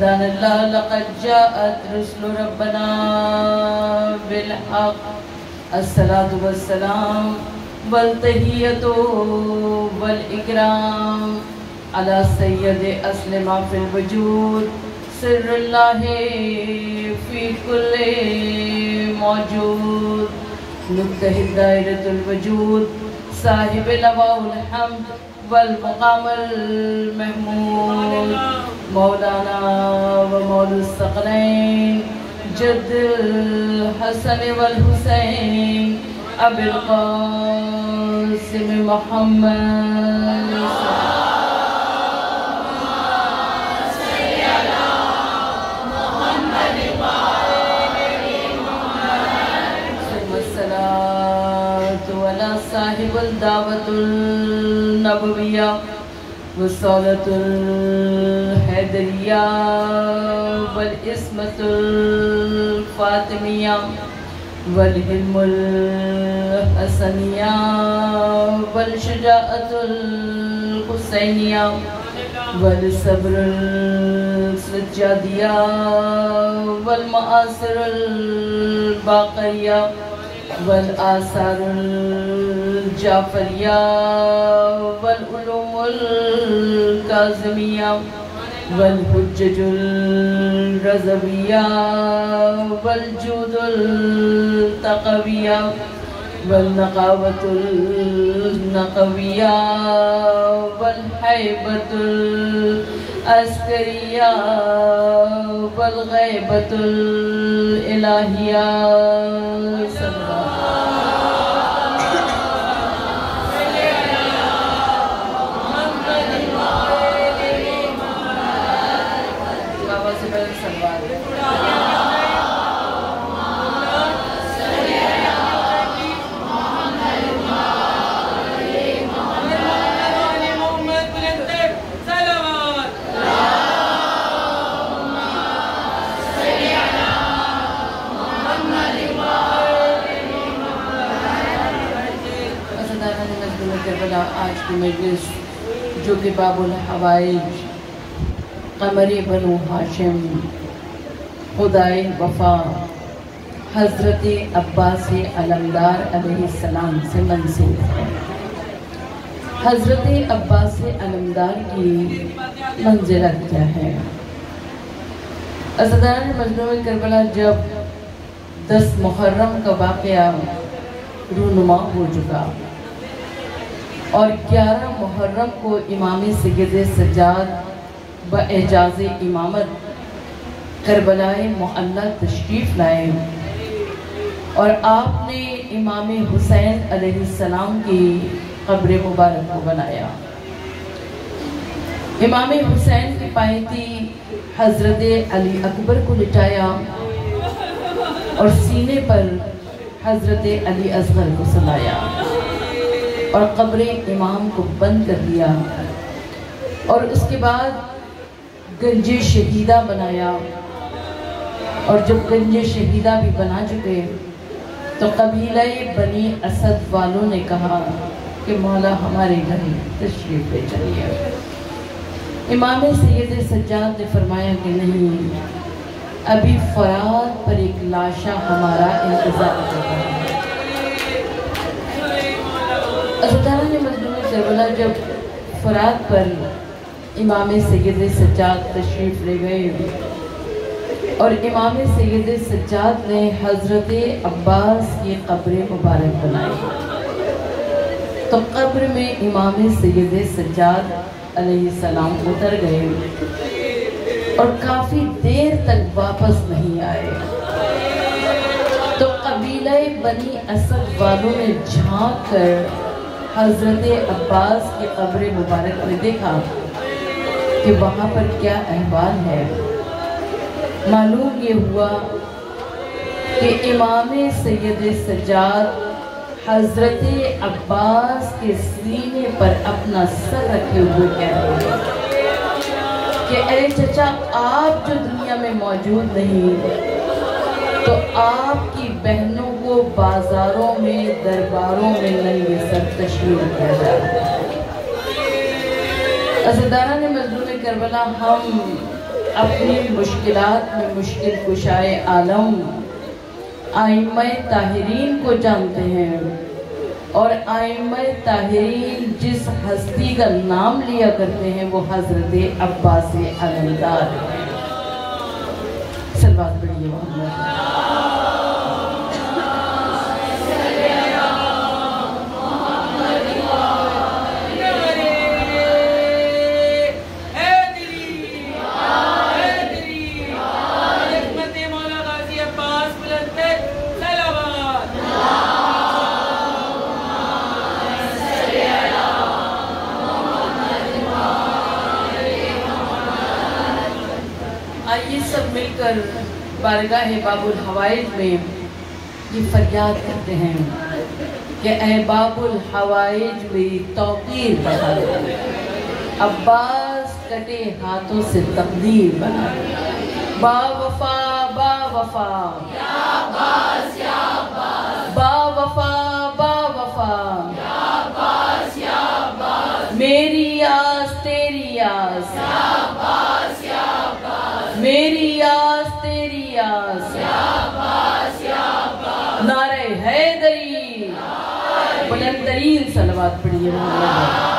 الله لقد جاءت رسل ربنا بالحق الصلاة والسلام والتحية والإكرام على سيد أصل ما في الوجود سر الله في كل موجود نقطة دائرة الوجود صاحب لواء الحمد والمقام المحمود مولانا ومولى الثقلين جد الحسن والحسين أبي القاسم محمد صاحب الدعوة النبوية والصلاة الحیدریہ والعصمة الفاطمیہ والحلم الحسنیہ والشجاعة الحسینیہ والصبر السجادیہ والمآثر الباقریہ والآثار الجعفریہ والعلوم الکاظمیہ والحجج الرضویہ والجود التقویہ والنقاوة النقویہ والحیبة العسکریہ والغیبة الالہیہ آج کی مجلس جو کہ باب الحوائج قمر بنو ہاشم خدائے وفا حضرت عباس علمدار علیہ السلام سے منسوب ہے۔ حضرت عباس علمدار کی منزلت کیا ہے؟ عزاداران مجموعہ کربلا جب 10 محرم کا واقعہ رونما ہو چکا اور 11 محرم کو امام سید سجاد باعجاز امامت کربلائے معلی تشریف لائے اور آپ نے امام حسین علیہ السلام کی قبر مبارک کو بنایا۔ امام حسین کی پائیتی حضرت علی اکبر کو لٹایا اور سینے پر حضرت علی اصغر کو سلایا اور قبر امام کو بند کر دیا اور اس کے بعد گنج شہیدہ بنایا اور جب گنج شہیدہ بھی بنا چکے تو قبیلہ بنی اسد والوں نے کہا کہ مولا ہمارے گھر تشریف لے چلیے۔ امام سید سجاد نے فرمایا کہ نہیں، ابھی فرات پر ایک لاشا ہمارا انتظار کر رہا ہے۔ عزاداران مجموعہ کربلا جب فرات پر امام سید سجاد تشریف لے گئے اور امام سید سجاد نے حضرت عباس کی قبر مبارک بنائی تو قبر میں امام سید سجاد علیہ السلام اتر گئے اور کافی دیر تک واپس نہیں آئے تو قبیلہ بنی اسد والوں نے جھانک کر حضرت عباس کی قبر مبارک میں دیکھا کہ وہاں پر کیا احوال ہے۔ معلوم یہ ہوا کہ امام سید سجاد حضرت عباس کے سینے پر اپنا سر رکھے ہوئے کہہ رہے ہیں کہ اے چچا، آپ جو دنیا میں موجود نہیں تو آپ کی بہنوں کو بازاروں میں درباروں میں ننگے سر تشریف کیا جاتا ہے۔ عزاداران مظلوم کربلا ہم اپنی مشکلات میں مشکل کشائے عالم ائمہ طاہرین کو جانتے ہیں، اور ائمہ طاہرین جس ہستی کا نام لیا کرتے ہیں وہ حضرت عباس علمدار ہیں۔ صلوات پڑھیے محمد۔ آئیے سب مل کر بارگاہ باب الحوائج میں یہ فریاد کرتے ہیں کہ اے باب الحوائج میری توقیر بنا دے، عباس کٹے ہاتھوں سے تقدیر بنا دے۔ با وفا با وفا یا عباس یا عباس، با وفا با وفا یا عباس یا عباس، میری آس تیری آس یا عباس یا عباس، میری آس تیری آس یا عباس یا عباس، نعرہ حیدری، بلند ترین صلوات پڑھیے محمد۔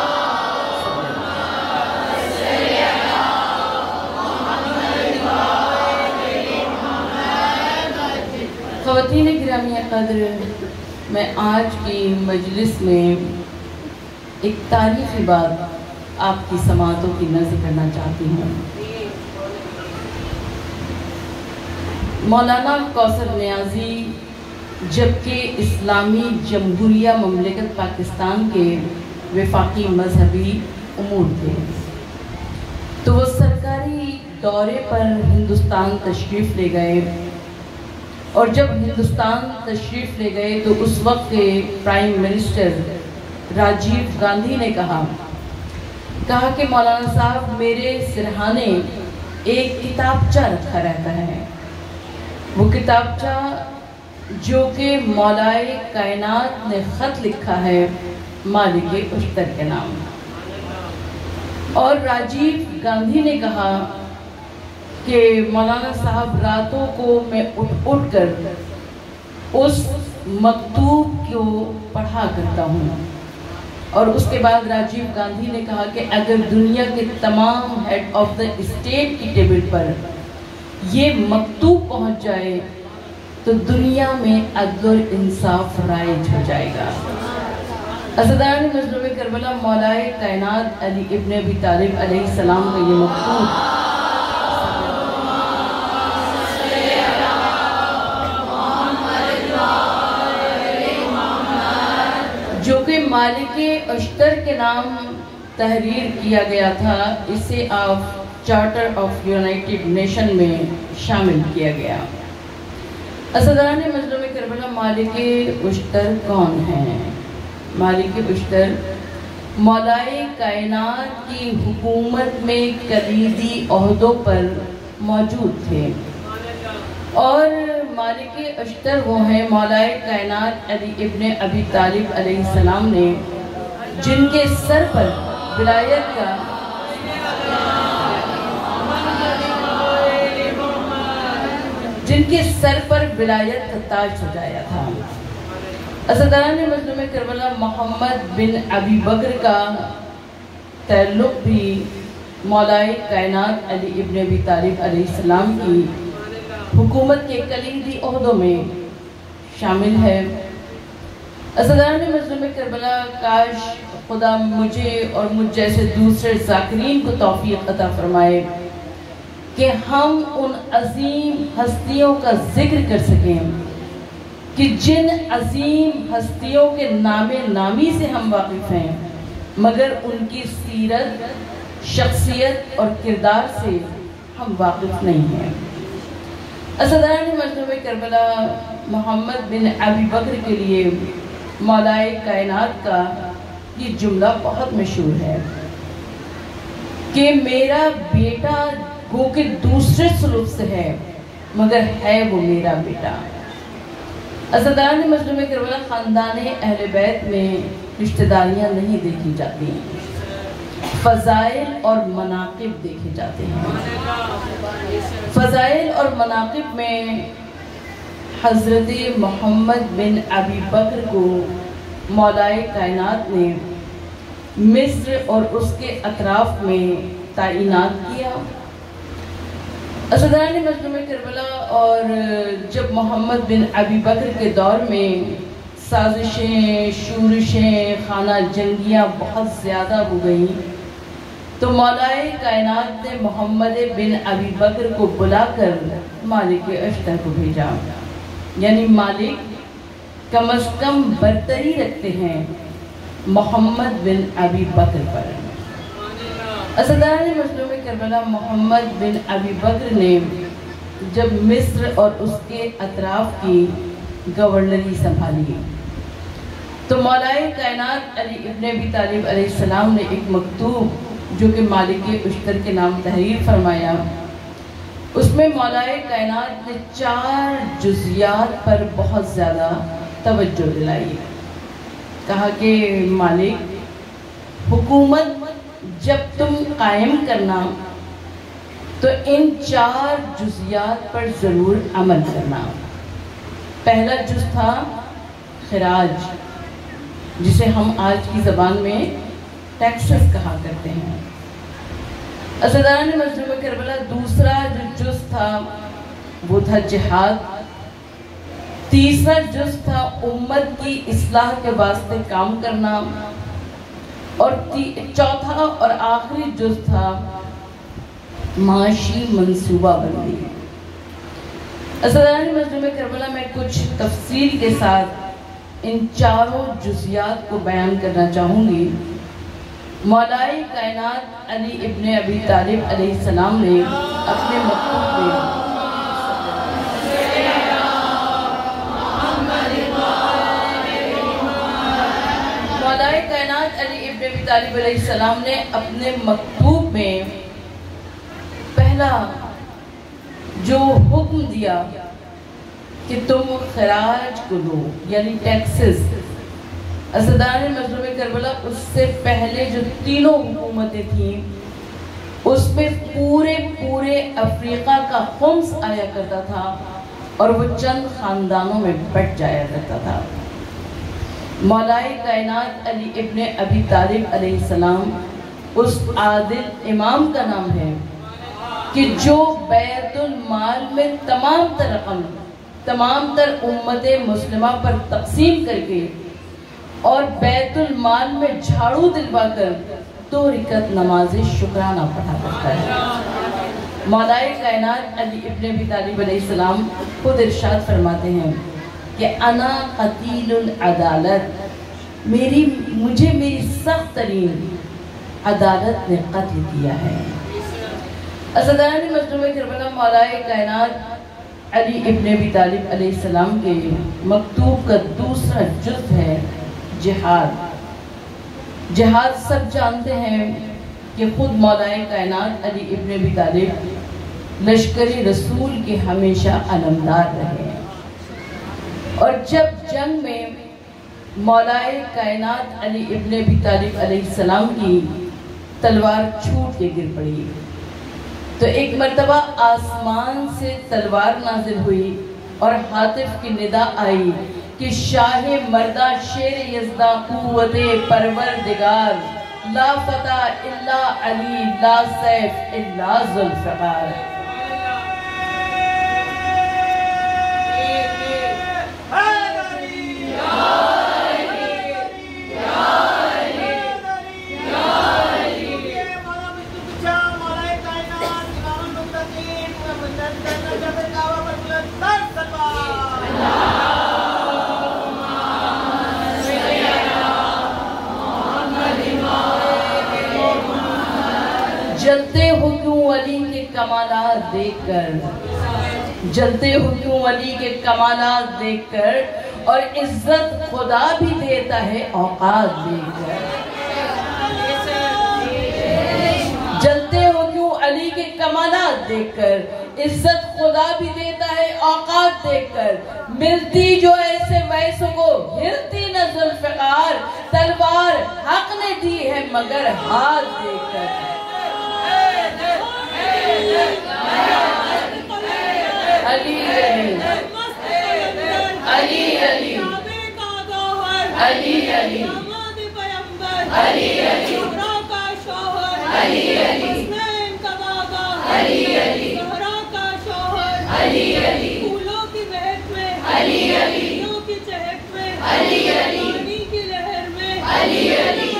خواتین گرامی قدر، میں آج کی مجلس میں ایک تاریخی بات آپ کی سماعتوں کی نظر کرنا چاہتی ہوں۔ مولانا کوثر نیازی جبکہ اسلامی جمہوریہ مملکت پاکستان کے وفاقی مذہبی امور تھے، تو وہ سرکاری دورے پر ہندوستان تشریف لے گئے، اور جب ہندوستان تشریف لے گئے تو اس وقت کے پرائم منسٹر راجیو گاندھی نے کہا کہ مولانا صاحب میرے سرہانے ایک کتابچہ رکھا رہتا ہے، وہ کتابچہ جو کہ مولائے کائنات نے خط لکھا ہے مالک اشتر کے نام، اور راجیو گاندھی نے کہا کہ مولانا صاحب راتوں کو میں اٹھ کر اس مکتوب کو پڑھا کرتا ہوں، اور اس کے بعد راجیو گاندھی نے کہا کہ اگر دنیا کے تمام ہیڈ آف دا اسٹیٹ کی ٹیبل پر یہ مکتوب پہنچ جائے تو دنیا میں عدل اور انصاف رائج ہو جائے گا۔ اسدان مظلوم کربلا مولائے کائنات علی ابن ابی طالب علیہ السلام کا یہ مکتوب جو کہ مالک اشتر کے نام تحریر کیا گیا تھا، اسے آپ چارٹر آف یونائٹڈ نیشن میں شامل کیا گیا۔ اسدان مظلوم کربلا مالک اشتر کون ہیں؟ مالک اشتر مولائے کائنات کی حکومت میں کلیدی عہدوں پر موجود تھے، اور مالک اشتر وہ ہیں مولائے کائنات علی ابن ابی طالب علیہ السلام نے جن کے سر پر ولایت کا تاج سجایا تھا۔ اسدان مظلوم کربلا محمد بن ابی بکر کا تعلق بھی مولائے کائنات علی ابن ابی طالب علیہ السلام کی حکومت کے کلیدی عہدوں میں شامل ہے۔ اسدان مظلوم کربلا کاش خدا مجھے اور مجھ جیسے دوسرے ذاکرین کو توفیق عطا فرمائے کہ ہم ان عظیم ہستیوں کا ذکر کر سکیں کہ جن عظیم ہستیوں کے نام نامی سے ہم واقف ہیں، مگر ان کی سیرت، شخصیت اور کردار سے ہم واقف نہیں ہیں۔ اسدان مظلوم کربلا محمد بن ابی بکر کے لیے مولائے کائنات کا یہ جملہ بہت مشہور ہے کہ میرا بیٹا گو کہ دوسرے سلوک سے ہے مگر ہے وہ میرا بیٹا۔ اسدان مظلوم کربلا خاندان اہل بیت میں رشتہ داریاں نہیں دیکھی جاتی، فضائل اور مناقب دیکھے جاتے ہیں۔ فضائل اور مناقب میں حضرت محمد بن ابی بکر کو مولائے کائنات نے مصر اور اس کے اطراف میں تعینات کیا۔ اسدان مظلوم کربلا اور جب محمد بن ابی بکر کے دور میں سازشیں، شورشیں، خانہ جنگیاں بہت زیادہ ہو گئیں تو مولائے کائنات نے محمد بن ابی بکر کو بلا کر مالک اشتر کو بھیجا، یعنی مالک کم از کم برتری رکھتے ہیں محمد بن ابی بکر پر۔ اسدان مظلوم کربلا محمد بن ابی بکر نے جب مصر اور اس کے اطراف کی گورنری سنبھالی تو مولائے کائنات علی ابن ابی طالب علیہ السلام نے ایک مکتوب جو کہ مالک اشتر کے نام تحریر فرمایا، اس میں مولائے کائنات نے 4 جزیات پر بہت زیادہ توجہ دلائی۔ کہا کہ مالک، حکومت جب تم قائم کرنا تو ان 4 جزیات پر ضرور عمل کرنا۔ پہلا جز تھا خراج، جسے ہم آج کی زبان میں ٹیکسز کہا کرتے ہیں۔ اسدان مظلوم کربلا دوسرا جو جز تھا وہ تھا جہاد۔ تیسرا جز تھا امت کی اصلاح کے واسطے کام کرنا، اور چوتھا اور آخری جز تھا معاشی منصوبہ بندی۔ اسدان مظلوم کربلا میں کچھ تفصیل کے ساتھ ان 4 جزیات کو بیان کرنا چاہوں گی۔ مولائے کائنات علی ابن ابی طالب علیہ السلام نے اپنے مکتوب میں مولائے کائنات علی ابن ابی طالب علیہ السلام نے اپنے مکتوب میں پہلا جو حکم دیا کہ تم خراج کو دو، یعنی ٹیکسز۔ اسدان مظلوم کربلا اس سے پہلے جو 3 حکومتیں تھیں اس میں پورے افریقہ کا خمس آیا کرتا تھا اور وہ چند خاندانوں میں بٹ جایا کرتا تھا۔ مولائے کائنات علی ابن ابی طالب علیہ السلام اس عادل امام کا نام ہے کہ جو بیت المال میں تمام تر امت مسلمہ پر تقسیم کر کے اور بیت المال میں جھاڑو دلوا کر 2 رکعت نماز شکرانہ پڑھا کرتا ہے۔ مولائے کائنات علی ابن ابی طالب علیہ السلام خود ارشاد فرماتے ہیں کہ انا قتیل العدالت، مجھے میری سخت ترین عدالت نے قتل کیا ہے۔ اسدان مظلوم کربلا مولائے کائنات علی ابن ابی طالب علیہ السلام کے مکتوب کا دوسرا جز ہے جہاد۔ جہاد سب جانتے ہیں کہ خود مولائے کائنات علی ابن ابی طالب لشکر رسول کے ہمیشہ علمدار رہے ہیں، اور جب جنگ میں مولائے کائنات علی ابن ابی طالب علیہ السلام کی تلوار چھوٹ کے گر پڑی تو ایک مرتبہ آسمان سے تلوار نازل ہوئی اور حاطف کی ندا آئی کہ شاہ مردہ شیر یزدہ قوت پروردگار، لا فتح الا علی، لا سیف الا ذوالفقار۔ جلتے ہو کیوں علی کے کمالات دیکھ کر، جلتے ہو کیوں علی کے کمالات دیکھ کر، اور عزت خدا بھی دیتا ہے اوقات دیکھ کر۔ جلتے ہو کیوں علی کے کمالات دیکھ کر، عزت خدا بھی دیتا ہے اوقات دیکھ کر، ملتی جو ایسے ویسوں کو ہلتی نہ ذوالفقار، تلوار حق نے دی ہے مگر ہاتھ دیکھ کر۔ علی علی علی علی علی علی علی علی علی علی علی علی علی علی پھولوں کی مہک میں، علی علی پھولوں کی چہک میں، علی علی پانی کی لہر میں، علی علی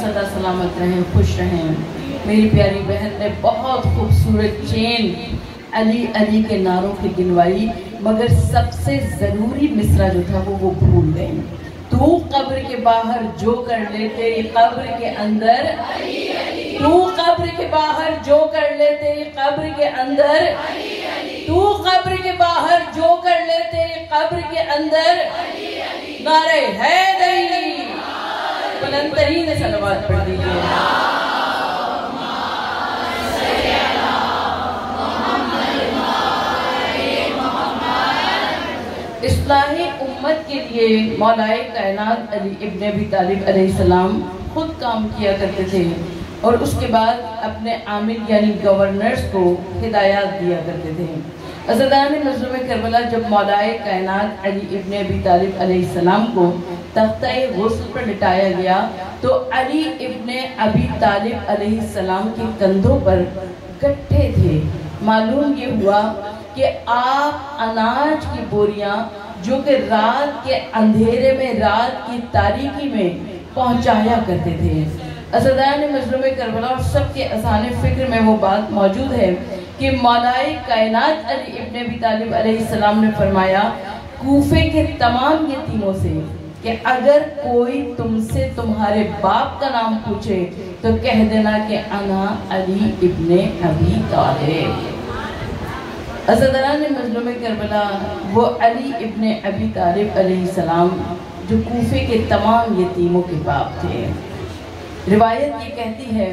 سدا سلامت رہیں، خوش رہیں۔ میری پیاری بہن نے بہت خوبصورت چین علی علی کے نعروں کی گنوائی، مگر سب سے ضروری مصرع جو تھا وہ بھول گئیں۔ تو قبر کے باہر جو کر لے تیری قبر کے اندر، تو قبر کے باہر جو کر لے تیری قبر کے اندر، تو قبر کے باہر جو کر لے تیری قبر کے اندر، نعرہ حیدری، بلند ترین صلوات پڑھ دیجئے۔ اصلاح امت کے لیے مولائے کائنات علی ابن ابی طالب علیہ السلام خود کام کیا کرتے تھے، اور اس کے بعد اپنے عامل یعنی گورنرز کو ہدایات دیا کرتے تھے۔ عزیزان مظلوم کربلا جب مولائے کائنات علی ابن ابی طالب علیہ السلام کو تختہ غسل پر لٹایا گیا تو علی ابن ابی طالب علیہ السلام کے کندھوں پر گٹھے تھے۔ معلوم یہ ہوا کہ آپ اناج کی بوریاں جو کہ رات کے اندھیرے میں، رات کی تاریکی میں پہنچایا کرتے تھے۔ عزیزان مظلوم کربلا اور سب کے اذہان فکر میں وہ بات موجود ہے کہ مولائے کائنات علی ابن ابی طالب علیہ السلام نے فرمایا کوفے کے تمام یتیموں سے کہ اگر کوئی تم سے تمہارے باپ کا نام پوچھے تو کہہ دینا کہ انا علی ابن ابی طالب۔ عزیزان مظلوم کربلا وہ علی ابن ابی طالب علیہ السلام جو کوفے کے تمام یتیموں کے باپ تھے۔ روایت یہ کہتی ہے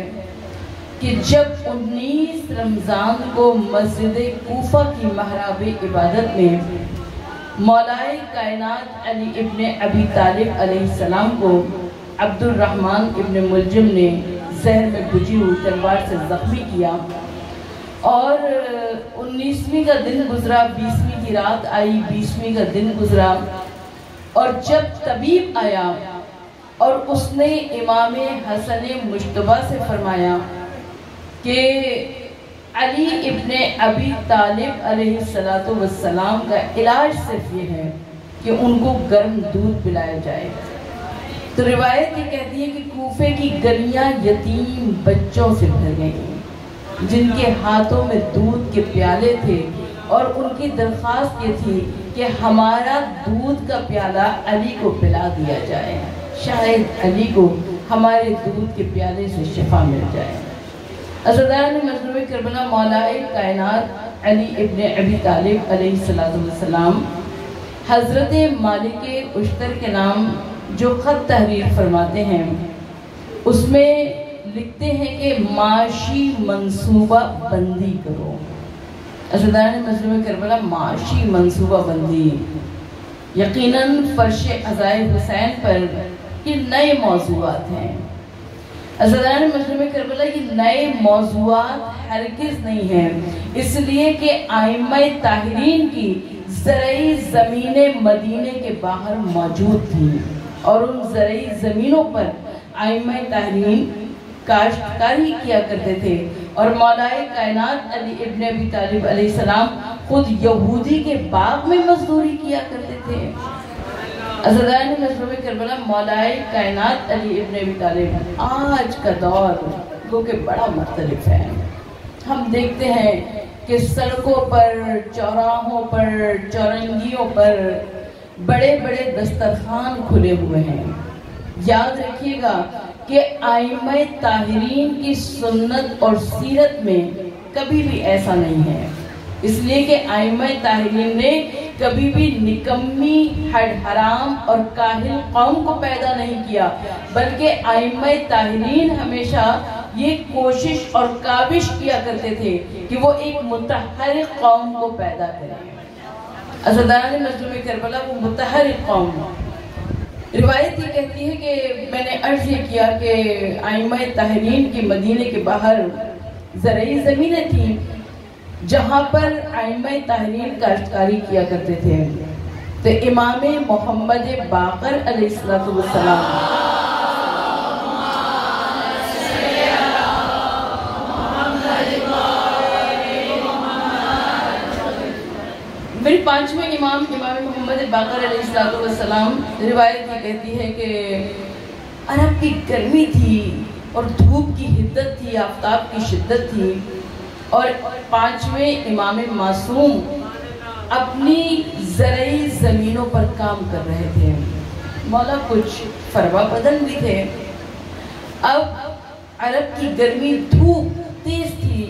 کہ جب 19 رمضان کو مسجد کوفہ کی محراب عبادت میں مولائے کائنات علی ابن ابی طالب علیہ السلام کو عبد الرحمن ابن ملجم نے زہر میں بجھی ہوئی تلوار سے زخمی کیا، اور 19ویں کا دن گزرا، 20ویں کی رات آئی، 20ویں کا دن گزرا، اور جب طبیب آیا اور اس نے امام حسن مجتبیٰ سے فرمایا کہ علی ابن ابی طالب علیہ السلام کا علاج صرف یہ ہے کہ ان کو گرم دودھ پلایا جائے، تو روایت یہ کہتی ہے کہ کوفے کی گلیاں یتیم بچوں سے بھر گئیں جن کے ہاتھوں میں دودھ کے پیالے تھے، اور ان کی درخواست یہ تھی کہ ہمارا دودھ کا پیالہ علی کو پلا دیا جائے، شاید علی کو ہمارے دودھ کے پیالے سے شفا مل جائے۔ عزیزان مظلوم کربلا مولائے کائنات علی ابن ابی طالب علیہ السلام حضرت مالک اشتر کے نام جو خط تحریر فرماتے ہیں اس میں لکھتے ہیں کہ معاشی منصوبہ بندی کرو۔ عزیزان مظلوم کربلا معاشی منصوبہ بندی یقیناً فرش عزائے حسین پر یہ نئے موضوعات ہیں۔ عزیزان مظلوم کربلا یہ نئے موضوعات ہرگز نہیں ہیں، اس لیے کہ ائمہ طاہرین کی زرعی زمینیں مدینے کے باہر موجود تھیں، اور ان زرعی زمینوں پر ائمہ طاہرین کاشتکاری کیا کرتے تھے، اور مولائے کائنات علی ابن ابی طالب علیہ السلام خود یہودی کے باغ میں مزدوری کیا کرتے تھے۔ عزیزان مظلوم کربلا مولائے کائنات علی ابن ابی طالب آج کا دور وہ کہ بڑا مختلف ہے۔ ہم دیکھتے ہیں کہ سڑکوں پر، چوراہوں پر، چورنگیوں پر بڑے بڑے دسترخوان کھلے ہوئے ہیں، یاد رکھیے گا کہ ائمہ طاہرین کی سنت اور سیرت میں کبھی بھی ایسا نہیں ہے، اس لیے کہ ائمہ طاہرین نے کبھی بھی نکمی، ہڈ حرام اور کاہل قوم کو پیدا نہیں کیا، بلکہ ائمہ طاہرین ہمیشہ یہ کوشش اور کاوش کیا کرتے تھے کہ وہ ایک متحرک قوم کو پیدا کریں۔ عزاداران مظلوم کربلا وہ متحرک قوم ہے۔ روایت یہ کہتی ہے کہ میں نے عرض یہ کیا کہ ائمہ طاہرین کی مدینے کے باہر زرعی زمینیں تھیں جہاں پر ائمہ طاہرین کاشتکاری کیا کرتے تھے، تو امام محمد باقر علیہ السلام میری پانچویں امام محمد باقر علیہ السلام، روایت یہ کہتی ہے کہ عرب کی گرمی تھی اور دھوپ کی حدت تھی، آفتاب کی شدت تھی، اور پانچویں امام معصوم اپنی زرعی زمینوں پر کام کر رہے تھے۔ مولا کچھ فروا بدن بھی تھے۔ اب عرب کی گرمی دھوپ تیز تھی،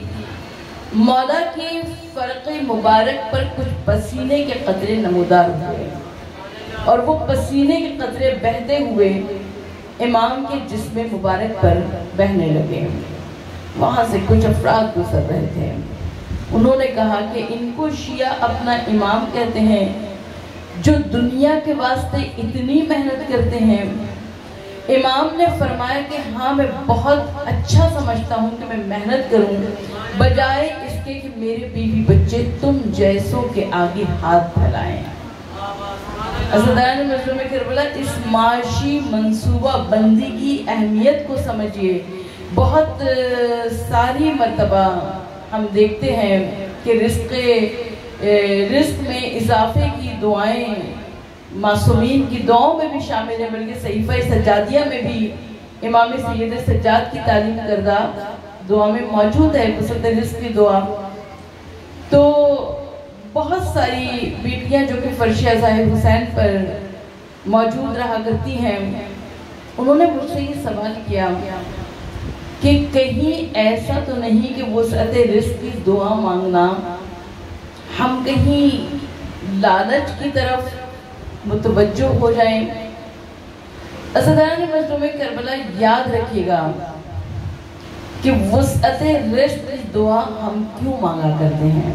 مولا کے فرق مبارک پر کچھ پسینے کے قطرے نمودار ہوئے اور وہ پسینے کے قطرے بہتے ہوئے امام کے جسم مبارک پر بہنے لگے۔ وہاں سے کچھ افراد گزر رہے تھے، انہوں نے کہا کہ ان کو شیعہ اپنا امام کہتے ہیں جو دنیا کے واسطے اتنی محنت کرتے ہیں۔ امام نے فرمایا کہ ہاں میں بہت اچھا سمجھتا ہوں کہ میں محنت کروں، بجائے اس کے کہ میرے بیوی بچے تم جیسوں کے آگے ہاتھ پھیلائیں۔ عزاداران مظلوم کربلا، اس معاشی منصوبہ بندی کی اہمیت کو سمجھیے۔ بہت ساری مرتبہ ہم دیکھتے ہیں کہ رزق میں اضافے کی دعائیں معصومین کی دعاؤں میں بھی شامل ہیں، بلکہ صحیفہ سجادیہ میں بھی امام سید سجاد کی تعلیم کردہ دعا میں موجود ہے بسط رزق کی دعا۔ تو بہت ساری بیٹیاں جو کہ فرش عزائے حسین پر موجود رہا کرتی ہیں، انہوں نے مجھ سے یہ سوال کیا کہ کہیں ایسا تو نہیں کہ وسعت رزق کی دعا مانگنا ہم کہیں لالچ کی طرف متوجہ ہو جائیں؟ عزاداران مظلوم کربلا، یاد رکھیے گا کہ وسعت رزق کی دعا ہم کیوں مانگا کرتے ہیں؟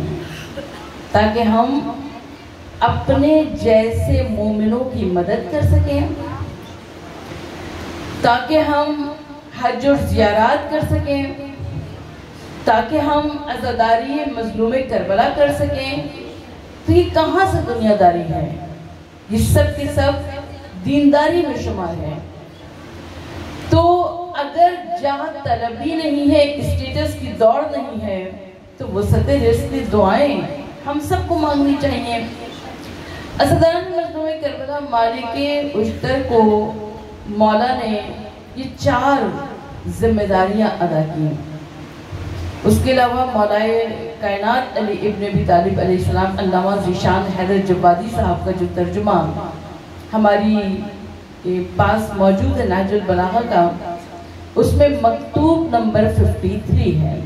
تاکہ ہم اپنے جیسے مومنوں کی مدد کر سکیں، تاکہ ہم حج اور زیارات کر سکیں، تاکہ ہم عزاداری مظلوم کربلا کر سکیں۔ تو یہ کہاں سے دنیا داری ہے؟ یہ سب کے سب دینداری میں شمار ہے۔ تو اگر جہاں طلبی نہیں ہے، اسٹیٹس کی دوڑ نہیں ہے، تو وسعت رزق کی دعائیں ہم سب کو مانگنی چاہیے۔ عزاداران مظلوم کربلا، مالک اشتر کو مولا نے یہ 4 ذمہ داریاں ادا کی۔ اس کے علاوہ مولائے کائنات علی ابن ابی طالب علیہ السلام، علامہ ذیشان حیدر جوادی صاحب کا جو ترجمہ ہماری پاس موجود ہے نہج البلاغہ کا، اس میں مکتوب نمبر 53 ہے،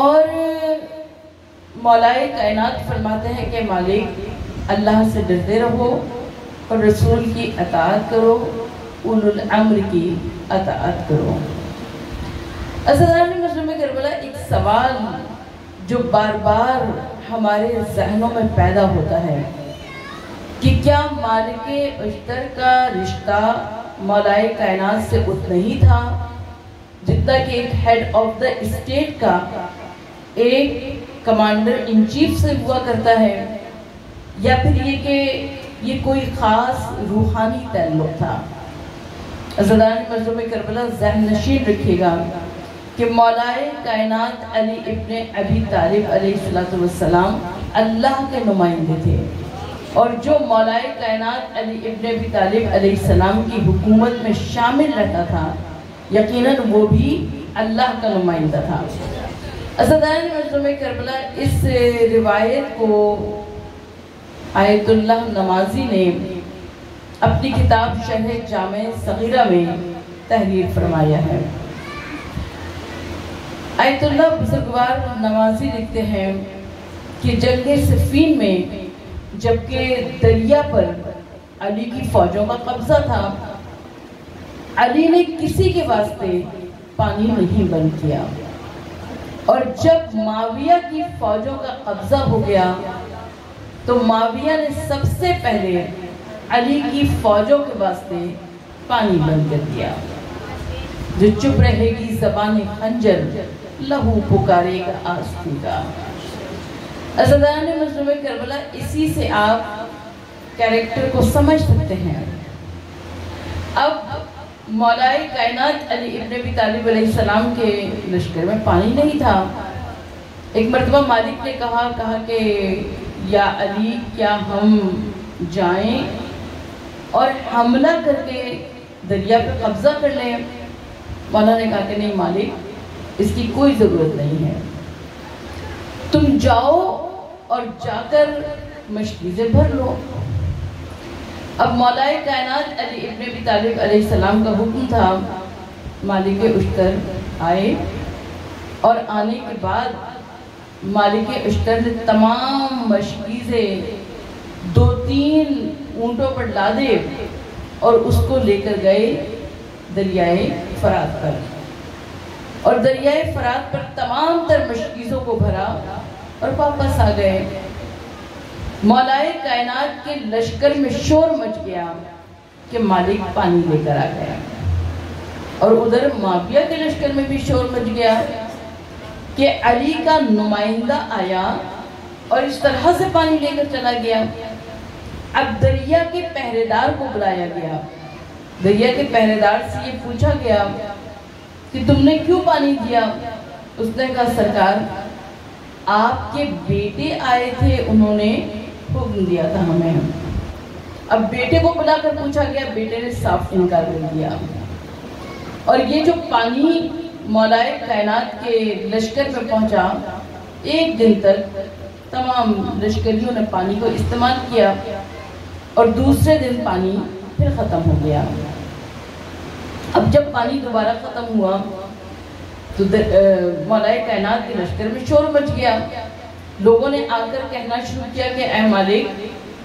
اور مولائے کائنات فرماتے ہیں کہ مالک، اللہ سے ڈرتے رہو اور رسول کی اطاعت کرو، اولو الامر کی اطاعت کرو۔ عزاداران مظلوم کربلا، ایک سوال جو بار بار ہمارے ذہنوں میں پیدا ہوتا ہے کہ کیا مالک اشتر کا رشتہ مولائے کائنات سے اتنا ہی تھا جتنا کہ ایک ہیڈ آف دا اسٹیٹ کا ایک کمانڈر ان چیف سے ہوا کرتا ہے، یا پھر یہ کہ یہ کوئی خاص روحانی تعلق تھا؟ عزاداران مظلوم کربلا، ذہن نشین رکھیے گا کہ مولائے کائنات علی ابن ابی طالب علیہ السلام اللہ کے نمائندے تھے، اور جو مولائے کائنات علی ابن ابی طالب علیہ السلام کی حکومت میں شامل رہتا تھا، یقیناً وہ بھی اللہ کا نمائندہ تھا۔ عزاداران مظلوم کربلا، اس روایت کو آیت اللہ نمازی نے اپنی کتاب شرح جامع صغیرہ میں تحریر فرمایا ہے۔ آیت اللہ بزرگوار نمازی لکھتے ہیں کہ جنگ صفین میں جبکہ دریا پر علی کی فوجوں کا قبضہ تھا، علی نے کسی کے واسطے پانی نہیں بند کیا، اور جب معاویہ کی فوجوں کا قبضہ ہو گیا تو معاویہ نے سب سے پہلے علی کی فوجوں کے واسطے پانی بند کر دیا۔ جو چپ رہے گی زبان خنجر، لہو پکارے گا آستین کا۔ عزیزان مظلوم کربلا، اسی سے آپ کریکٹر کو سمجھ سکتے ہیں۔ اب مولائے کائنات علی ابن ابی طالب علیہ السلام کے لشکر میں پانی نہیں تھا۔ ایک مرتبہ مالک نے کہا کہ یا علی، کیا ہم جائیں اور حملہ کر کے دریا پہ قبضہ کر لیں؟ مولا نے کہا کہ نہیں مالک، اس کی کوئی ضرورت نہیں ہے، تم جاؤ اور جا کر مشکیزیں بھر لو۔ اب مولائے کائنات علی ابن ابی طالب علیہ السلام کا حکم تھا، مالک اشتر آئے، اور آنے کے بعد مالک اشتر نے تمام مشکیزیں 2-3 اونٹوں پر لادے اور اس کو لے کر گئے دریائے فرات پر، اور دریائے فرات پر تمام تر مشکیزوں کو بھرا اور واپس آ گئے۔ مولائے کائنات کے لشکر میں شور مچ گیا کہ مالک پانی لے کر آ گیا، اور ادھر معاویہ کے لشکر میں بھی شور مچ گیا کہ علی کا نمائندہ آیا اور اس طرح سے پانی لے کر چلا گیا۔ اب دریا کے پہرے دار کو بلایا گیا، دریا کے پہرے دار سے یہ پوچھا گیا کہ تم نے کیوں پانی دیا؟ اس نے کہا سرکار، آپ کے بیٹے آئے تھے، انہوں نے حکم دیا تھا ہمیں۔ اب بیٹے کو بلا کر پوچھا گیا، بیٹے نے صاف انکار کر دیا، اور یہ جو پانی مولائے کائنات کے لشکر میں پہنچا، 1 دن تک تمام لشکریوں نے پانی کو استعمال کیا، اور دوسرے دن پانی پھر ختم ہو گیا۔ اب جب پانی دوبارہ ختم ہوا تو مولائے کائنات کے لشکر میں شور مچ گیا، لوگوں نے آ کر کہنا شروع کیا کہ اے مالک،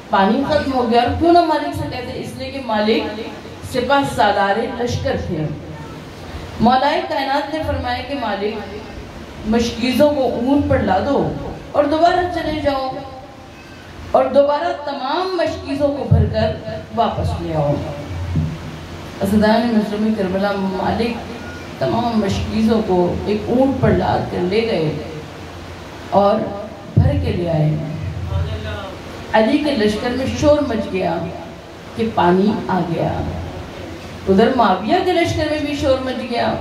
پانی ختم ہو گیا۔ اور کیوں نہ مالک سے کہتے؟ اس لیے کہ مالک سپہ سالار لشکر تھے۔ مولائے کائنات نے فرمایا کہ مالک، مشکیزوں کو اونٹ پر لا دو اور دوبارہ چلے جاؤ، اور دوبارہ تمام مشکیزوں کو بھر کر واپس لے آؤ۔ عزیزان مظلوم کربلا، مالک تمام مشکیزوں کو ایک اونٹ پر لاد کر لے گئے اور بھر کے لے آئے۔ علی کے لشکر میں شور مچ گیا کہ پانی آ گیا، ادھر معاویہ کے لشکر میں بھی شور مچ گیا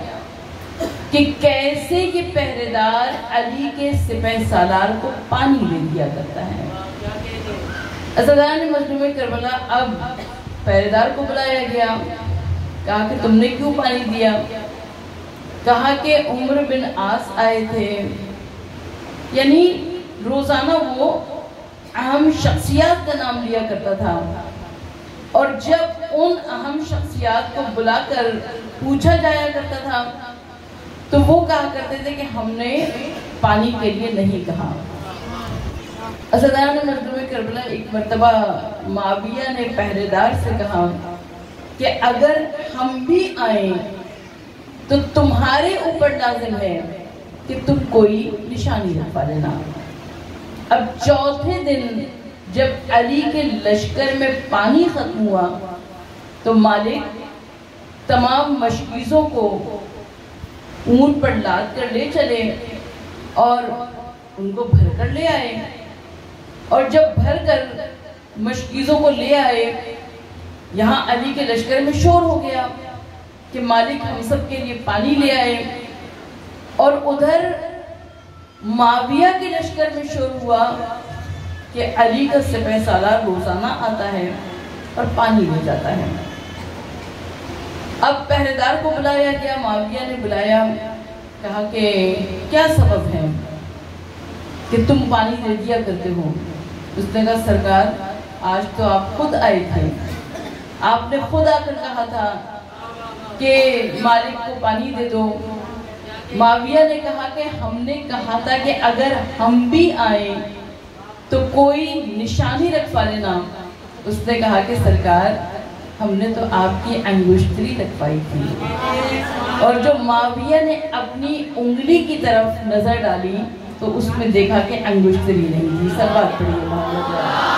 کہ کیسے یہ پہرے دار علی کے سپہ سالار کو پانی لے دیا کرتا ہے۔ عزیزان مظلوم کربلا، اب پہرے دار کو بلایا گیا، کہا کہ تم نے کیوں پانی دیا؟ کہا کہ عمر بن عاص آئے تھے، یعنی روزانہ وہ اہم شخصیات کا نام لیا کرتا تھا، اور جب ان اہم شخصیات کو بلا کر پوچھا جایا کرتا تھا تو وہ کہا کرتے تھے کہ ہم نے پانی کے لیے نہیں کہا۔ عزیزان مظلوم کربلا، ایک مرتبہ معاویہ نے پہرے دار سے کہا کہ اگر ہم بھی آئیں تو تمہارے اوپر لازم ہے کہ تم کوئی نشانی رکھوا لینا۔ اب چوتھے دن جب علی کے لشکر میں پانی ختم ہوا تو مالک تمام مشکیزوں کو اونٹ پر لاد کر لے چلے اور ان کو بھر کر لے آئے، اور جب بھر کر مشکیزوں کو لے آئے، یہاں علی کے لشکر میں شور ہو گیا کہ مالک ہم سب کے لیے پانی لے آئے، اور ادھر معاویہ کے لشکر میں شور ہوا کہ علی کا سپہ سالار روزانہ آتا ہے اور پانی لے جاتا ہے۔ اب پہرے دار کو بلایا گیا، معاویہ نے بلایا، کہا کہ کیا سبب ہے کہ تم پانی دے دیا کرتے ہو؟ اس نے کہا سرکار، آج تو آپ خود آئے تھے آپ نے خود آ کر کہا تھا کہ مالک کو پانی دے دو. معاویہ نے کہا کہ ہم نے کہا تھا کہ اگر ہم بھی آئیں تو کوئی نشانی رکھوا لینا. اس نے کہا کہ سرکار ہم نے تو آپ کی انگشتری رکھوائی تھی. اور جو معاویہ نے اپنی انگلی کی طرف نظر ڈالی تو اس میں دیکھا کہ انگشتری نہیں تھی. سب بات پڑھیے محمد.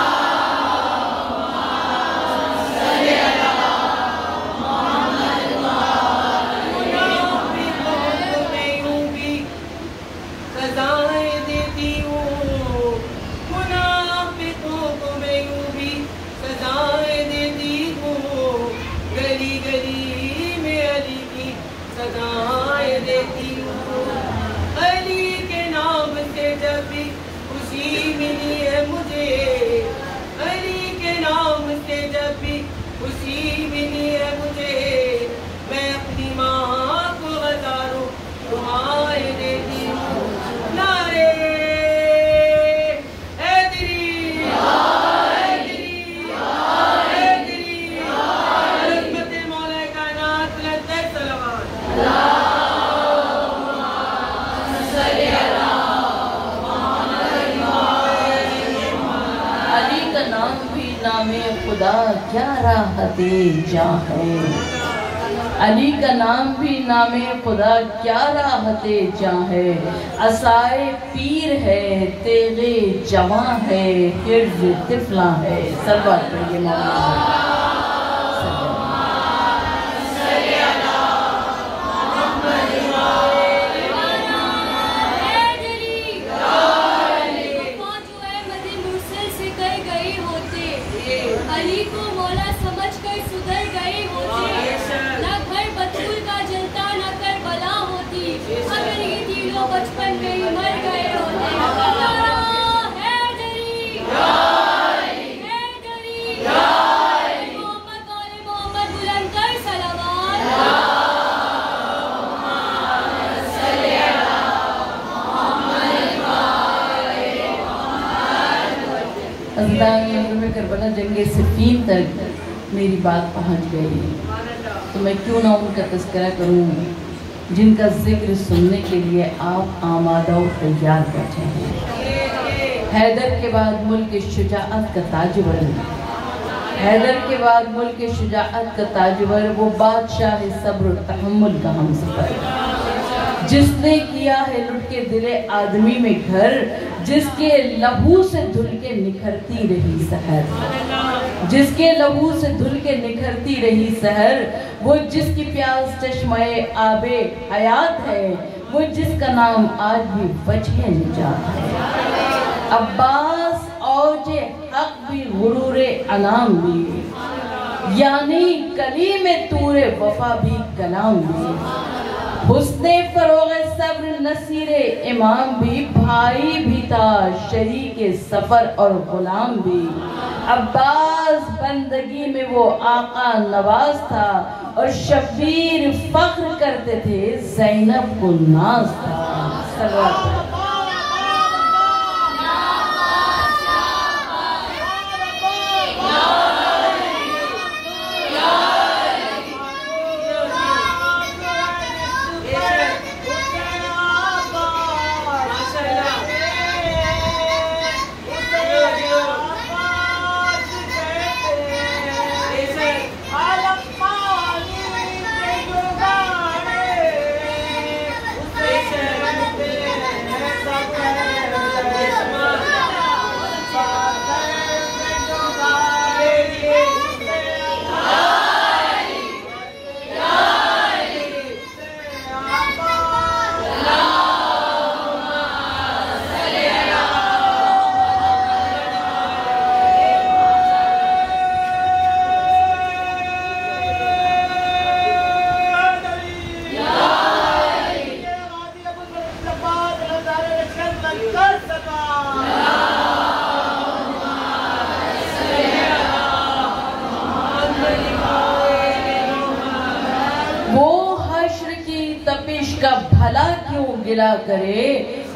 خدا کیا راحت جاں ہے. علی کا نام بھی نام خدا کیا راحت جاں ہے. عصائے پیر ہے تیغ جواں ہے حرز طفلاں ہے. سلوات پڑھیے مولانا. بچپن میں ہی مر گئے ہوتے. محمد والے محمد بلند کر صلوات. کربلا جنگ صفین تک میری بات پہنچ گئی تو میں کیوں نہ ان کا تذکرہ کروں جن کا ذکر سننے کے لیے آپ آمادہ و تیار بیٹھے ہیں. حیدر کے بعد ملک شجاعت کا تاجور، حیدر کے بعد ملک شجاعت کا تاجور، وہ بادشاہ صبر و تحمل کا ہم سفر، جس نے کیا ہے لٹ کے دل آدمی میں گھر، جس کے لہو سے دھل کے نکھرتی رہی سحر، جس کے لہو سے دھل کے نکھرتی رہی سحر، وہ جس کی پیاس چشمہ آب حیات ہے، وہ جس کا نام آج بھی وجہ نجات ہے. عباس اوج حق بھی غرور انام بھی، یعنی کلیم طور وفا بھی کلام بھی، حسن فروغ صبر نصیر امام بھی، بھائی بھی تھا شریک سفر اور غلام بھی. عباس بندگی میں وہ آقا نواز تھا اور شبیر فخر کرتے تھے زینب کو ناز تھا. بھلا کیوں گلا کرے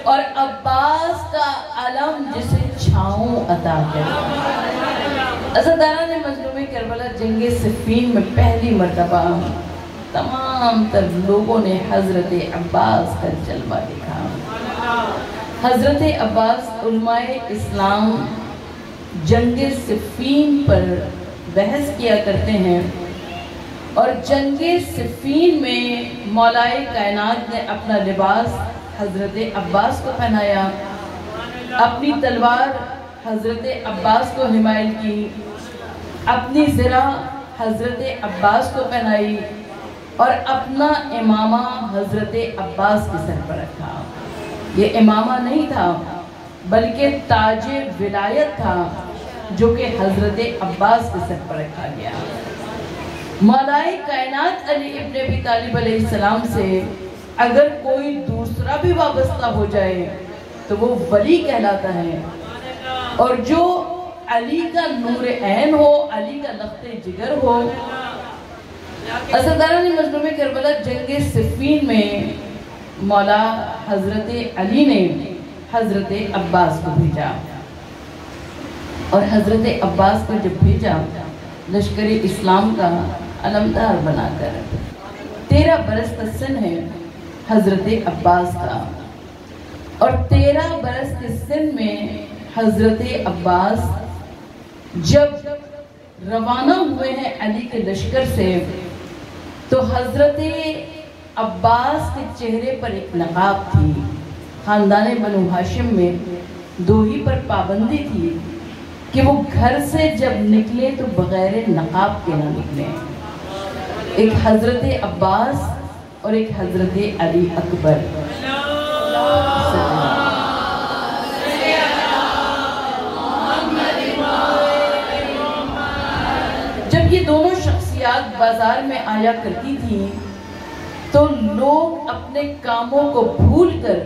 اور عباس کا علم جسے چھاؤں عطا کرے. عزاداران مظلوم کربلا جنگ صفین میں پہلی مرتبہ تمام تر لوگوں نے حضرت عباس کا جلوہ دیکھا۔ حضرت عباس علماء اسلام جنگ صفین پر بحث کیا کرتے ہیں، اور جنگ صفین میں مولائے کائنات نے اپنا لباس حضرت عباس کو پہنایا، اپنی تلوار حضرت عباس کو حمائل کی، اپنی زرہ حضرت عباس کو پہنائی، اور اپنا امامہ حضرت عباس کے سر پر رکھا۔ یہ امامہ نہیں تھا بلکہ تاج ولایت تھا جو کہ حضرت عباس کے سر پر رکھا گیا۔ مولائے کائنات علی ابن ابی طالب علیہ السلام سے اگر کوئی دوسرا بھی وابستہ ہو جائے تو وہ ولی کہلاتا ہے، اور جو علی کا نور عین ہو، علی کا لخت جگر ہو۔ عزاداران مظلوم کربلا جنگ صفین میں مولا حضرت علی نے حضرت عباس کو بھیجا، اور حضرت عباس کو جب بھیجا لشکر اسلام کا علمدار بنا کر، 13 برس کا سن ہے حضرت عباس کا، اور 13 برس کے سن میں حضرت عباس جب روانہ ہوئے ہیں علی کے لشکر سے، تو حضرت عباس کے چہرے پر ایک نقاب تھی۔ خاندان بنو ہاشم میں 2 ہی پر پابندی تھی کہ وہ گھر سے جب نکلے تو بغیر نقاب کے نہ نکلے، ایک حضرت عباس اور ایک حضرت علی اکبر۔ جب یہ دونوں شخصیات بازار میں آیا کرتی تھیں تو لوگ اپنے کاموں کو بھول کر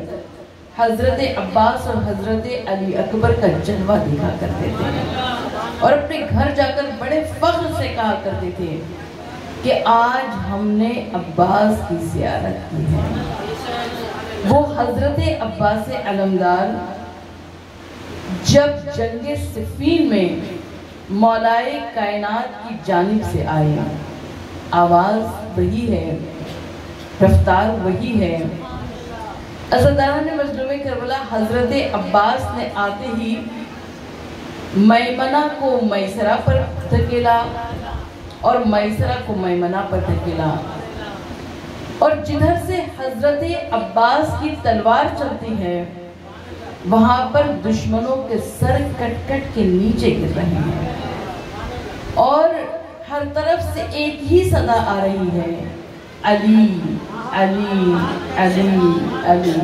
حضرت عباس اور حضرت علی اکبر کا جلوہ دیکھا کرتے تھے، اور اپنے گھر جا کر بڑے فخر سے کہا کرتے تھے کہ آج ہم نے عباس کی زیارت کی ہے۔ وہ حضرت عباس علمدار جب جنگ صفین میں مولائے کائنات کی جانب سے آئے، آواز وہی ہے، رفتار وہی ہے۔ عزاداران مظلوم کربلا حضرت عباس نے آتے ہی میمنہ کو میسرہ پر دھکیلا اور میسرہ کو میمنہ پر دھکیلا، اور جدھر سے حضرت عباس کی تلوار چلتی ہے وہاں پر دشمنوں کے سر کٹ کٹ کے نیچے گر رہے ہیں، اور ہر طرف سے ایک ہی صدا آ رہی ہے، علی علی علی علی۔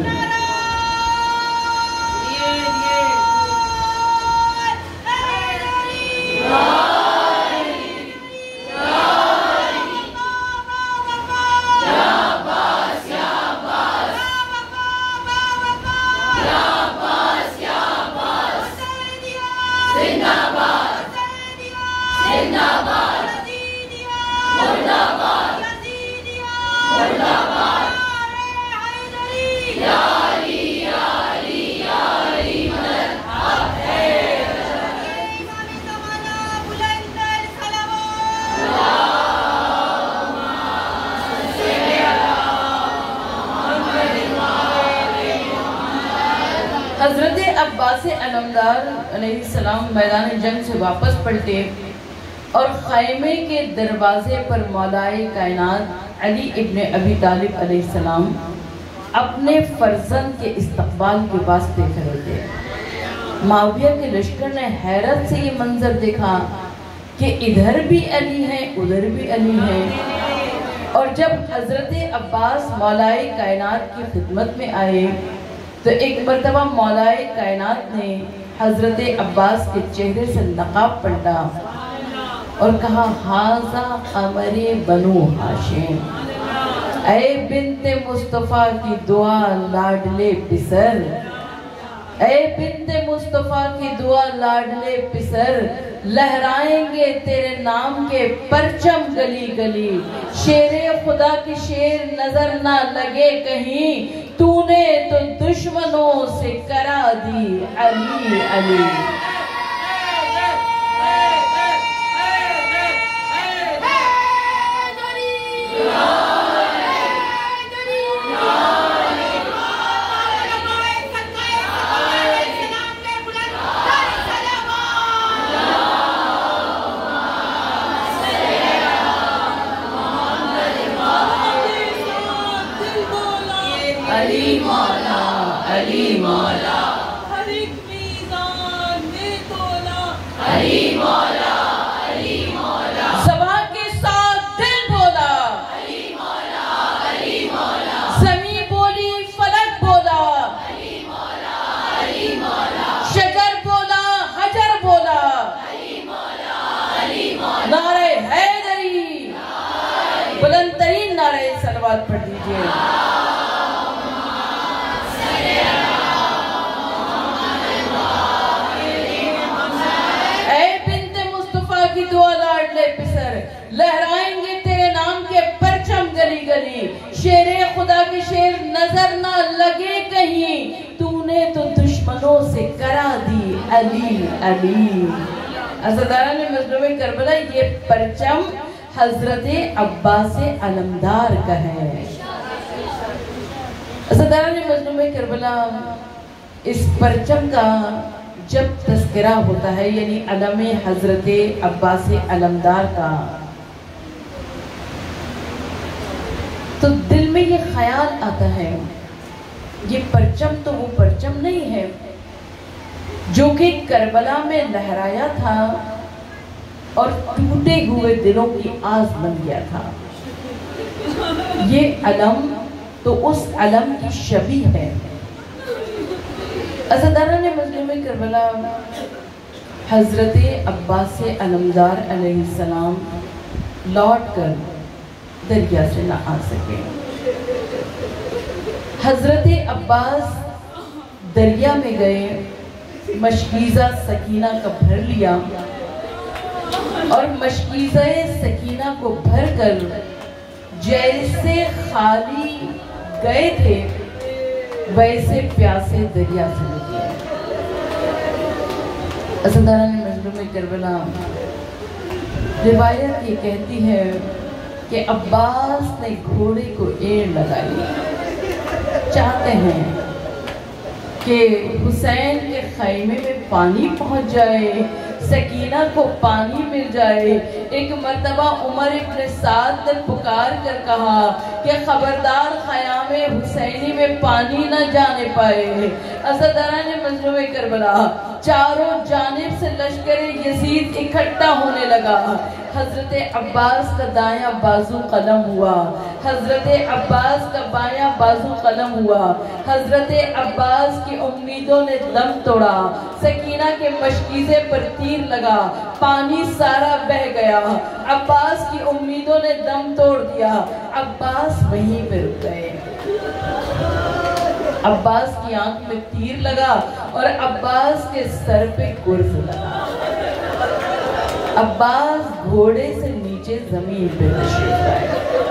حضرت عباس علمدار علیہ السلام میدان جنگ سے واپس پلٹے اور خیمے کے دروازے پر مولائے کائنات علی ابن ابی طالب علیہ السلام اپنے فرزند کے استقبال کے واسطے کھڑے تھے۔ معاویہ کے لشکر نے حیرت سے یہ منظر دیکھا کہ ادھر بھی علی ہیں ادھر بھی علی ہیں، اور جب حضرت عباس مولائے کائنات کی خدمت میں آئے تو ایک مرتبہ مولائے کائنات نے حضرت عباس کے چہرے سے نقاب پلٹا اور کہا ھذا قمر بنو ہاشم، اے بنت مصطفیٰ کی دعا لاڈلے پسر، اے بنت مصطفیٰ کی دعا لاڈلے پسر، لہرائیں گے تیرے نام کے پرچم گلی گلی، شیر خدا کی شیر نظر نہ لگے کہیں، تو نے تو دشمنوں سے کرا دی علی علی۔ علی مولا علی مولا ہر ایک میزان میں تولا علی مولا علی مولا زبان کے ساتھ دل بولا علی مولا علی مولا زمین بولی فلک بولا علی مولا علی مولا شجر بولا حجر بولا علی مولا علی مولا نعرہ حیدری بلند ترین نعرہ صلوات پڑھ دیجئے کی دعا لاڈلے پسر لہرائیں گے تیرے نام کے پرچم گلی گلی شیر خدا کے شیر نظر نہ لگے کہیں تو نے تو دشمنوں سے کرا دی علی علی عزاداران مظلوم کربلا یہ پرچم حضرت عباس علمدار کا ہے عزاداران مظلوم کربلا اس پرچم کا جب تذکرہ ہوتا ہے یعنی علم حضرت عباس علمدار کا تو دل میں یہ خیال آتا ہے یہ پرچم تو وہ پرچم نہیں ہے جو کہ کربلا میں لہرایا تھا اور ٹوٹے ہوئے دلوں کی آس بن گیا تھا یہ علم تو اس علم کی شبیہ ہے عزاداران مظلوم کربلا حضرت عباس علمدار علیہ السلام لوٹ کر دریا سے نہ آ سکے حضرت عباس دریا میں گئے مشکیزہ سکینہ کا بھر لیا اور مشکیزہ سکینہ کو بھر کر جیسے خالی گئے تھے ویسے پیاسے دریا سے نکلے عزاداران مظلوم کربلا روایت یہ کہتی ہے کہ عباس نے گھوڑے کو ایڑ لگائی چاہتے ہیں کہ حسین کے خیمے میں پانی پہنچ جائے سکینہ کو پانی مل جائے ایک مرتبہ عمر ابن سعد نے پکار کر کہا کہ خبردار خیام حسینی میں پانی نہ جانے پائے عزاداران مظلوم کربلا چاروں جانب سے لشکر یزید اکٹھا ہونے لگا حضرت عباس کا دایاں بازو قلم ہوا حضرت عباس کا بایاں بازو قلم ہوا حضرت عباس کی امیدوں نے دم توڑا سکینہ کے مشکیزے پر تیر لگا پانی سارا بہ گیا عباس کی امیدوں نے دم توڑ دیا عباس وہیں پہ رک گئے عباس کی آنکھ میں تیر لگا اور عباس کے سر پہ گرز لگا عباس گھوڑے سے نیچے زمین پہ تشریف لائے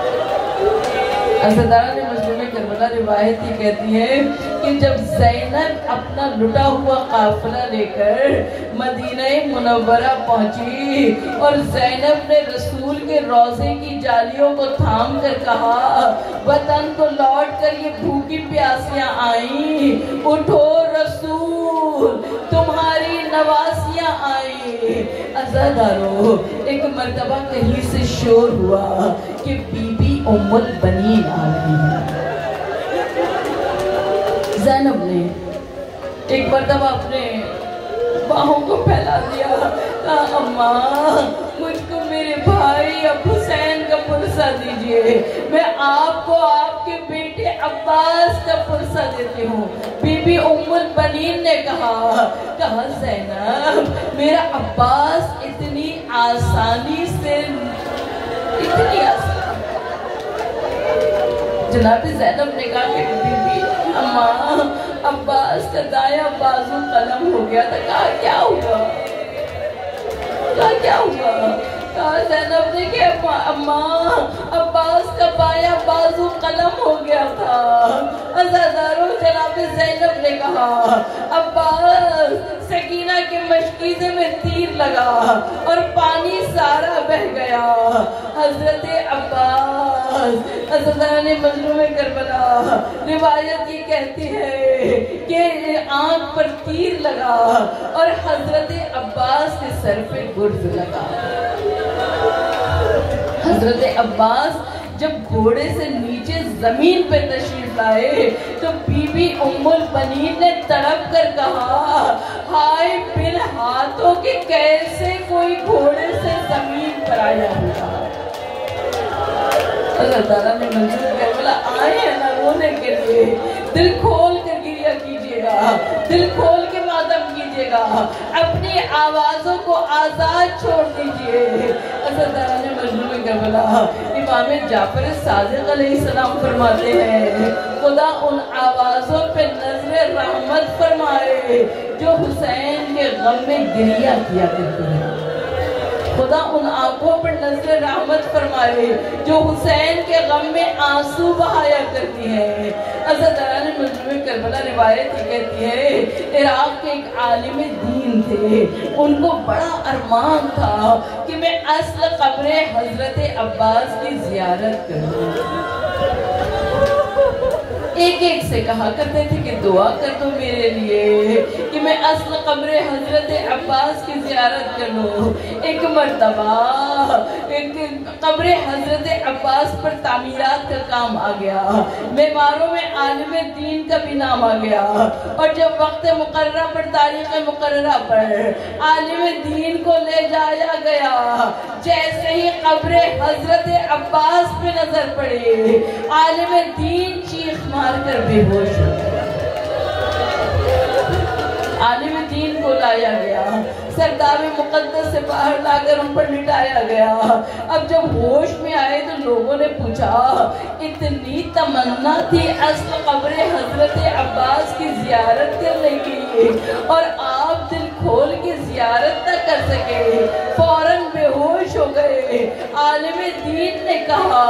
عزاداران مظلوم کربلا روایت یہ کہتی ہے کہ جب زینب اپنا لٹا ہوا قافلہ لے کر مدینہ منورہ پہنچی اور زینب نے رسول کے روضے کی جالیوں کو تھام کر کہا وطن کو لوٹ کر یہ بھوکی پیاسیاں آئیں اٹھو رسول تمہاری نواسیاں آئیں عزادارو ایک مرتبہ کہیں سے شور ہوا کہ بی بی ام البنین آ رہی ہے زینب نے ایک مرتبہ اپنے باہوں کو پھیلا دیا کہا اماں مجھ کو میرے بھائی اب حسین کا پرسہ دیجئے میں آپ کو آپ کے بیٹے عباس کا پرسہ دیتی ہوں بی بی ام البنین نے کہا زینب میرا عباس اتنی آسانی سے جناب زینب نے کہا کہ بی بی اماں عباس کا دایاں بازو قلم ہو گیا تھا کہا کیا ہوا کہا زینب نے کہ اماں عباس کا بایاں بازو قلم ہو گیا تھا عزاداروں جناب زینب نے کہا عباس سکینہ کے مشکیزے میں تیر لگا اور پانی سارا بہ گیا. حضرت عباس عزاداران مظلوم کربلا روایت یہ کہتی ہے کہ آنکھ پر تیر لگا اور حضرت عباس کے سر پہ گرز لگا. حضرت عباس جب گھوڑے سے نیچے زمین پہ تشریف لائے تو بی بی ام البنین نے تڑپ کر کہا ہائے بن ہاتھوں کے کیسے کوئی گھوڑے سے زمین پر آیا ہوگا. اللہ تعالیٰ نے منظور کیا بولا آئے ہیں نا رونے کے لیے, دل کھول کر گریہ کیجئے گا, دل کھول کے ماتم کیجئے گا, اپنی آوازوں کو آزاد چھوڑ دیجئے. اللہ تعالیٰ نے منظور کیا بولا امام جعفر صادق علیہ السلام فرماتے ہیں خدا ان آوازوں پہ نظر رحمت فرمائے جو حسین کے غم میں گریہ کیا کرتے ہیں. خدا ان آنکھوں پر نظر رحمت فرمائے جو حسین کے غم میں آنسو بہایا کرتی ہیں. عزاداران مظلوم کربلا روایت یہ کہتی ہے عراق کے ایک عالم دین تھے, ان کو بڑا ارمان تھا کہ میں اصل قبر حضرت عباس کی زیارت کروں. ایک ایک سے کہا کرتے تھے کہ دعا کر دو میرے لیے کہ میں اصل قبر حضرت عباس کی زیارت کر لوں. ایک مرتبہ قبر حضرت عباس پر تعمیرات کا کام آ گیا, معماروں میں عالم دین کا بھی نام آ گیا, اور جب وقت مقررہ پر تاریخ مقررہ پر عالم دین کو لے جایا گیا, جیسے ہی قبر حضرت عباس پہ نظر پڑے عالم دین چیخ مار کر بے ہوش ہو گیا. عالم دین کو لایا گیا, سرداب مقدس سے باہر لا کر ان پر لٹایا گیا. اب جب ہوش میں آئے تو لوگوں نے پوچھا اتنی تمنا تھی اصل قبر حضرت عباس کی زیارت کرنے کی اور آپ دل کھول کے زیارت نہ کر سکے, فوراً بے ہوش ہو گئے. عالم دین نے کہا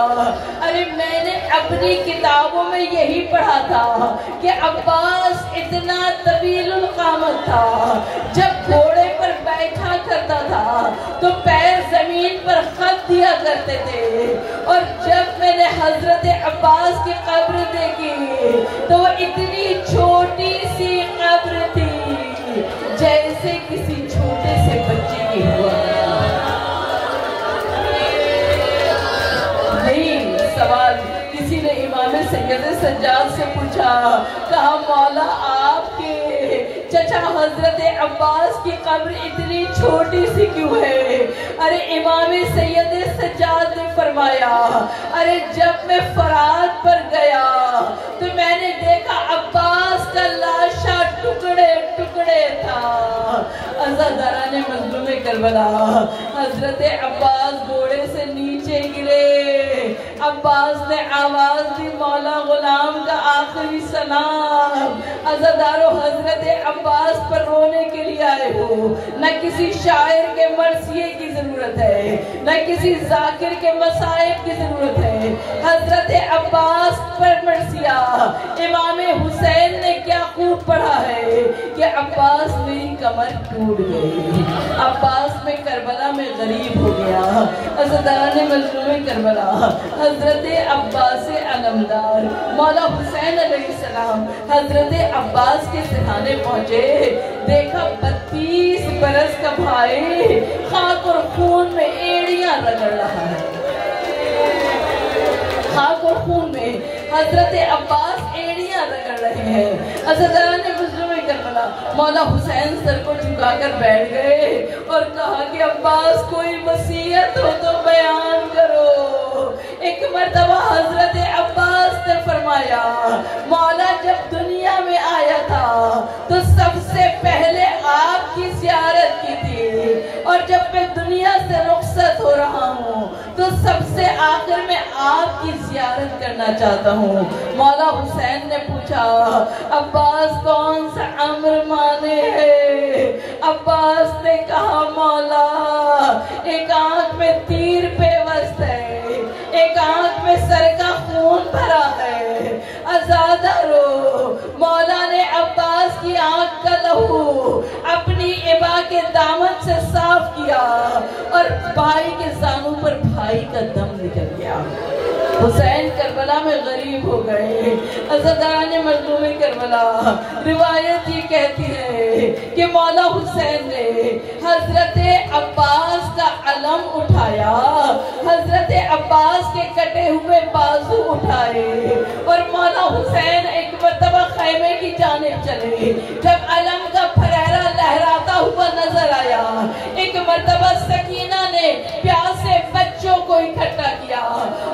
ارے میں نے اپنی کتابوں میں یہی پڑھا تھا کہ عباس اتنا طویل القامت تھا, جب گھوڑے پر بیٹھا کرتا تھا تو پیر زمین پر خط دیا کرتے تھے, اور جب میں نے حضرت عباس کی قبر دیکھی تو وہ اتنی چھوٹی سی قبر تھی جیسے کسی چھوٹے سے بچے کی ہوا. نہیں سوال کسی نے امام سید سجاد سے پوچھا, کہا مولا آپ کے چچا حضرت عباس کی قبر اتنی چھوٹی سی کیوں ہے؟ ارے امام سید سجاد نے فرمایا ارے جب میں فرات پر گیا تو میں نے دیکھا عباس کا لاشا ٹکڑے ٹکڑے تھا. عزاداران مظلوم کربلا حضرت عباس گھوڑے سے نیچے گرے, عباس نے آواز دی مولا غلام کا آخری سلام. عزادارو حضرت عباس پر رونے کے لیے آئے ہو, نہ کسی شاعر کے مرثیے کی ضرورت ہے, نہ کسی ذاکر کے مصائب کی ضرورت ہے. حضرت عباس پر مرثیہ امام حسین نے کیا خوب پڑھا ہے کہ عباس میری کمر ٹوٹ گئی, عباس میں کربلا میں غریب ہو گیا. عزاداران مظلوم کربلا حضرت عباس علمدار مولا حسین علیہ السلام حضرت عباس کے سرحانے پہنچے, دیکھا 32 برس کا بھائی خاک اور خون میں ایڑیاں رگڑ رہا ہے. خاک اور خون میں حضرت عباس ایڑیاں رگڑ رہے ہیں. عزاداران مظلوم کربلا مولا حسین سر کو جھکا کر بیٹھ گئے اور کہا کہ عباس کوئی وصیت ہو تو بیان کرو. ایک مرتبہ حضرت عباس نے فرمایا مولا جب دنیا میں آیا تھا تو سب سے پہلے آپ کی زیارت کی تھی, اور جب میں دنیا سے رخصت ہو رہا ہوں تو سب سے آخر میں آپ کی زیارت کرنا چاہتا ہوں. مولا حسین نے پوچھا عباس کون سا امر مانے ہے؟ عباس نے کہا مولا ایک آنکھ میں تیر پیوست ہے, ایک آنکھ میں سر کا خون بھرا ہے. لہو اپنی ابا کے دامن سے صاف کیا اور بھائی کے زانوں پر بھائی کا دم نکل گیا۔ حسین کربلا میں غریب ہو گئے۔ عزاداران مظلوم کربلا، روایت یہ کہتی ہے کہ مولا حسین نے حضرت عباس کا علم اٹھایا، حضرت عباس کے کٹے ہوئے بازو اٹھائے اور مولا حسین ایک مرتبہ خیمے کی جانب چلے۔ جب علم کا پھریرا لہراتا ہوا نظر آیا، ایک مرتبہ سکینہ نے پیاسے بچوں کو اکٹھا کیا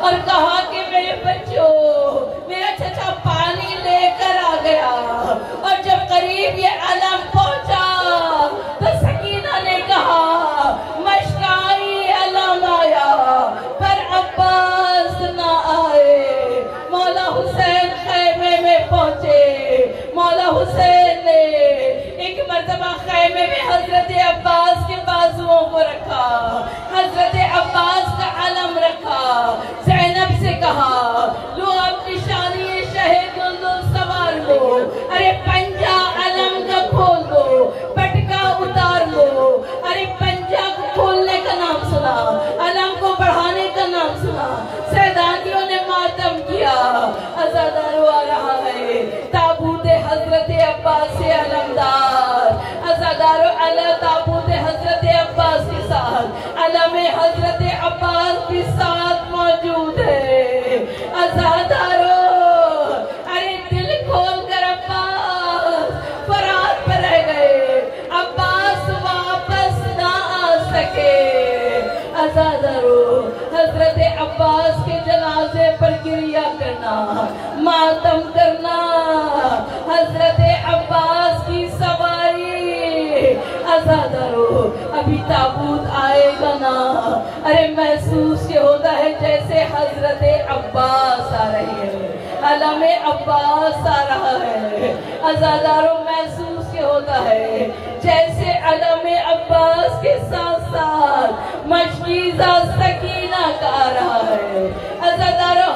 اور کہا کہ میرے بچوں، میرا چچا پانی لے کر آ گیا۔ اور جب قریب یہ علم پہنچا تو سکینہ نے کہا مشکائی علم آیا پر عباس نہ آئے۔ مولا حسین خیمے میں پہنچے، مولا حسین نے ایک مرتبہ خیمے میں حضرت عباس کے بازوؤں کو رکھا، حضرت عباس کا علم رکھا، زینب سے کہا لو اب نشانی شہید لو سوار لو، ارے پنجہ علم کا کھول دو، پٹکا اتار لو۔ ارے پنجہ کو کھولنے کا نام سنا، علم کو بڑھانے کا نام سنا، سیدانیوں نے ماتم کیا۔ عزادارو آ رہا ہے تابوت حضرت عباس سے علمدار، عزادارو علی تابوت حضرت عباس کے ساتھ علم حضرت عباس بھی ساتھ موجود ہے۔ عزادارو ارے دل کھول کر عباس فرات پر رہ گئے، عباس واپس نہ آ سکے۔ عزادارو حضرت عباس کے جنازے پر گریہ کرنا، ماتم کرنا، حضرت عباس کی سواری۔ عزادارو ابھی تابوت آئے گا نا، ارے محسوس یہ ہوتا ہے جیسے حضرت عباس آ رہی ہے، علم عباس آ رہا ہے۔ عزادارو محسوس یہ ہوتا ہے جیسے علم عباس کے ساتھ ساتھ مشکیزہ سکینہ کا آ رہا ہے۔ عزادارو